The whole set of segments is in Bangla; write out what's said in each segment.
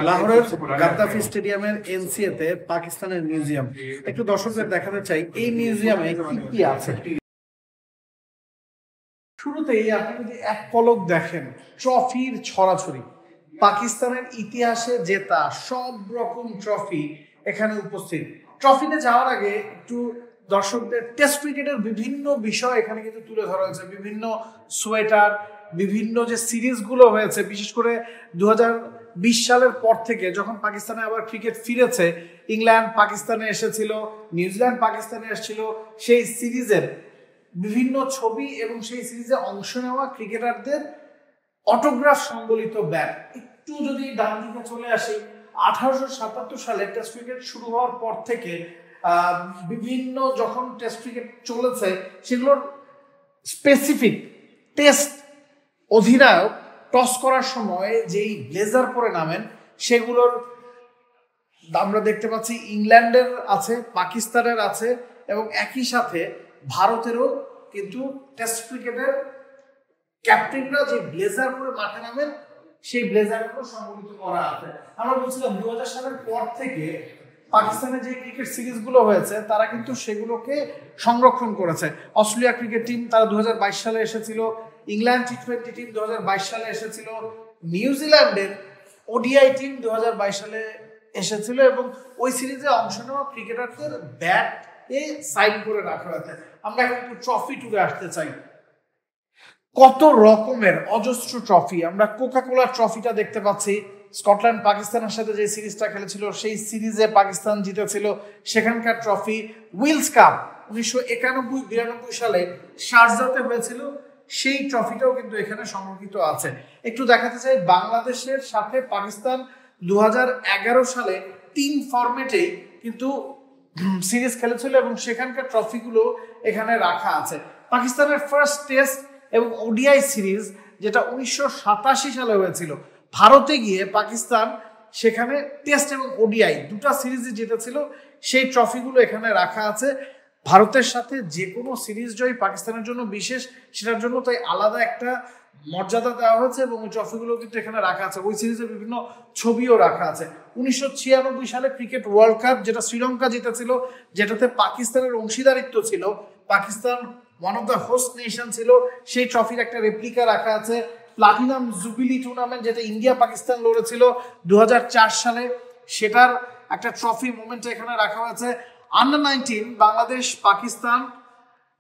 লাহোরের গাদ্দাফি স্টেডিয়ামের এনসিএতে পাকিস্তানের মিউজিয়াম একটু দর্শকদের দেখাতে চাই এই মিউজিয়ামে কি আছে। শুরুতেই আপনি যদি এক পলক দেখেন ট্রফির ছড়াছড়ি, পাকিস্তানের ইতিহাসে জেতা সব রকম ট্রফি এখানে উপস্থিত। ট্রফিতে যাওয়ার আগে একটু দর্শকদের টেস্ট ক্রিকেটের বিভিন্ন বিষয় এখানে কিন্তু তুলে ধরা হয়েছে, বিভিন্ন সোয়েটার, বিভিন্ন যে সিরিজগুলো হয়েছে, বিশেষ করে 2020 সালের পর থেকে যখন পাকিস্তানে আবার ক্রিকেট ফিরেছে, ইংল্যান্ড পাকিস্তানে এসেছিল, নিউজিল্যান্ড পাকিস্তানে এসেছিল, সেই সিরিজের বিভিন্ন ছবি এবং সেই সিরিজে অংশ নেওয়া ক্রিকেটারদের অটোগ্রাফ সংবলিত ব্যাট। একটু যদি ডান দিকে চলে আসি, 1877 সালে টেস্ট ক্রিকেট শুরু হওয়ার পর থেকে বিভিন্ন যখন টেস্ট ক্রিকেট চলেছে সেগুলোর স্পেসিফিক টেস্ট অধিনায়ক টস করার সময় যেই ব্লেজার পরে নামেন সেগুলোর আমরা দেখতে পাচ্ছি ইংল্যান্ডের আছে, পাকিস্তানের আছে এবং একই সাথে ভারতেরও কিন্তু টেস্ট ক্রিকেটের ক্যাপ্টেনরা যে ব্লেজার পরে মাঠে নামেন সেই ব্লেজারগুলো সংগঠিত করা আছে। আমরা বলছিলাম 2000 সালের পর থেকে পাকিস্তানের যে ক্রিকেট সিরিজগুলো হয়েছে তারা কিন্তু সেগুলোকে সংরক্ষণ করেছে। অস্ট্রেলিয়া ক্রিকেট টিম তারা 2022 সালে এসেছিল, ইংল্যান্ড টি20 টিম 2022 সালে এসেছিল, নিউজিল্যান্ডের ওডিআই টিম 2022 সালে এসেছিল এবং ওই সিরিজে অংশ নেওয়া ক্রিকেটারদের ব্যাট সাইন করে রাখা হয়েছে। আমরা এখন একটু ট্রফি টুরে আসতে চাই। কত রকমের অজস্র ট্রফি, আমরা কোকা-কোলা ট্রফিটা দেখতে পাচ্ছি। স্কটল্যান্ড পাকিস্তানের সাথে যে সিরিজটা খেলেছিল সেই সিরিজে পাকিস্তান জিতেছিল, সেখানকার ট্রফি। উইলস কাপ 1991-92 সালে শারজাতে হয়েছিল, সেই ট্রফিটাও কিন্তু এখানে সংরক্ষিত আছে। একটু দেখাতে চাই বাংলাদেশের সাথে পাকিস্তান 2011 সালে 3 ফরম্যাটেই কিন্তু সিরিজ খেলেছিল এবং সেখানকার ট্রফিগুলো এখানে রাখা আছে। পাকিস্তানের ফার্স্ট টেস্ট এবং ওডিআই সিরিজ যেটা 1987 সালে হয়েছিল, ভারতে গিয়ে পাকিস্তান সেখানে টেস্ট এবং ওডিআই দুটা সিরিজই জিতেছিল, সেই ট্রফিগুলো এখানে রাখা আছে। ভারতের সাথে যে কোনো সিরিজ জয় পাকিস্তানের জন্য বিশেষ, সেটার জন্য তাই আলাদা একটা মর্যাদা দেওয়া হয়েছে এবং ওই ট্রফিগুলো কিন্তু এখানে রাখা আছে। ওই সিরিজের বিভিন্ন ছবিও রাখা আছে। 1996 সালে ক্রিকেট ওয়ার্ল্ড কাপ যেটা শ্রীলঙ্কা জিতেছিল, যেটাতে পাকিস্তানের অংশীদারিত্ব ছিল, Pakistan one of the host nation ছিল, সেই ট্রফির একটা রেপ্লিকা রাখা আছে। প্লাটিনাম জুবিলি টুর্নামেন্ট যেটা ইন্ডিয়া পাকিস্তান লড়েছিল 2004 সালে, সেটার একটা ট্রফি মোমেন্ট এখানে রাখা হয়েছে। Under 19 Bangladesh Pakistan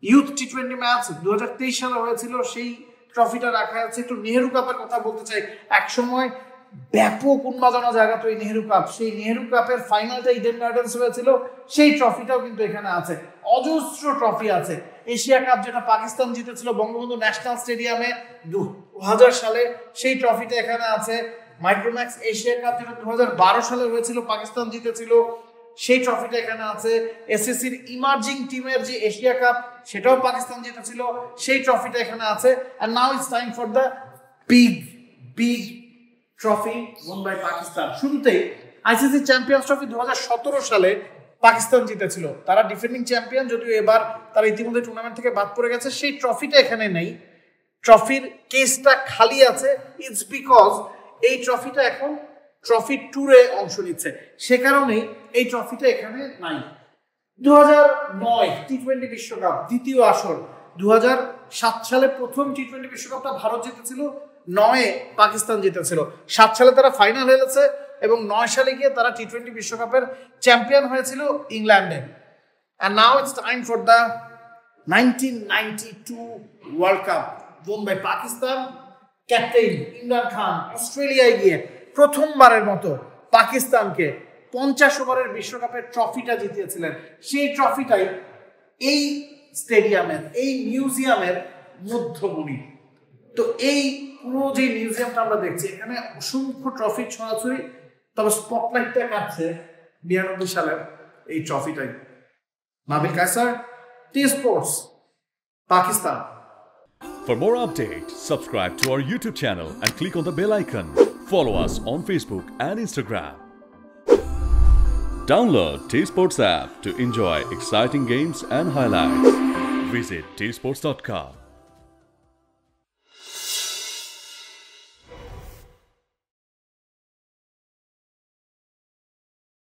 youth T20 match 2023 সালে হয়েছিল, সেই ট্রফিটা রাখা আছে। একটু নেহেরু কাপের কথা বলতে চাই। একসময় ব্যাপক উন্মাদনা জায়গা তো এই নেহেরু কাপ, সেই নেহেরু কাপের ফাইনালটা ইডেন গার্ডেন্স হয়েছিল, সেই ট্রফিটাও কিন্তু এখানে আছে। অজস্র ট্রফি আছে। এশিয়া কাপ যেটা পাকিস্তান জিতেছিল বঙ্গবন্ধু ন্যাশনাল স্টেডিয়ামে 2000 সালে, সেই ট্রফিটা এখানে আছে। মাইক্রোম্যাক্স এশিয়া কাপ যেটা 2012 সালে হয়েছিল, পাকিস্তান জিতেছিল, সেই ট্রফিটা এখানে আছে। এসএসসির ইমার্জিং টিমের যে এশিয়া কাপ সেটাও পাকিস্তান জিতেছিল, সেই ট্রফিটা এখানে আছে। And now it's time for the big trophy won by Pakistan. শুরুতেই আইসিসি চ্যাম্পিয়ন্স ট্রফি 2017 সালে পাকিস্তান জিতেছিল, তারা ডিফেন্ডিং চ্যাম্পিয়ন, যদিও এবার তারা ইতিমধ্যে টুর্নামেন্ট থেকে বাদ পড়ে গেছে। সেই ট্রফিটা এখানে নেই, ট্রফির কেসটা খালি আছে। ইটস বিকজ এই ট্রফিটা এখন ট্রফি ট্যুরে অংশ নিচ্ছে, সে কারণেই এই ট্রফিটা এখানে নাই। 2009 টি20 বিশ্বকাপ দ্বিতীয় আসর, 2007 সালে প্রথম টি20 বিশ্বকাপটা ভারত জিতেছিল, 9 পাকিস্তান জিতেছিল। 7 সালে তারা ফাইনাল হেরেছে এবং 9 সালে গিয়ে তারা টি20 বিশ্বকাপের চ্যাম্পিয়ন হয়েছিল ইংল্যান্ডে। And now it's time for the 1992 World Cup won by Pakistan. Captain Imran Khan অস্ট্রেলিয়ায় গিয়ে প্রথমবারের মতো পাকিস্তানকে 50 ওভারের বিশ্বকাপের ট্রফিটা জিতিয়েছিলেন। সেই ট্রফিটাই এই স্টেডিয়ামের, এই মিউজিয়ামের মধ্যমণি। তো এই পুরো যে মিউজিয়ামটা আমরা দেখছি, এখানে অসংখ্য ট্রফির ছড়াছড়ি, তবে স্পটলাইটটা কাটছে 92 সালের এই ট্রফিটাই। Nabil Kaiser, T sports, Pakistan. For more updates, subscribe to our YouTube channel and click on the bell icon. Follow us on Facebook and Instagram. Download T Sports app to enjoy exciting games and highlights. Visit tsports.com.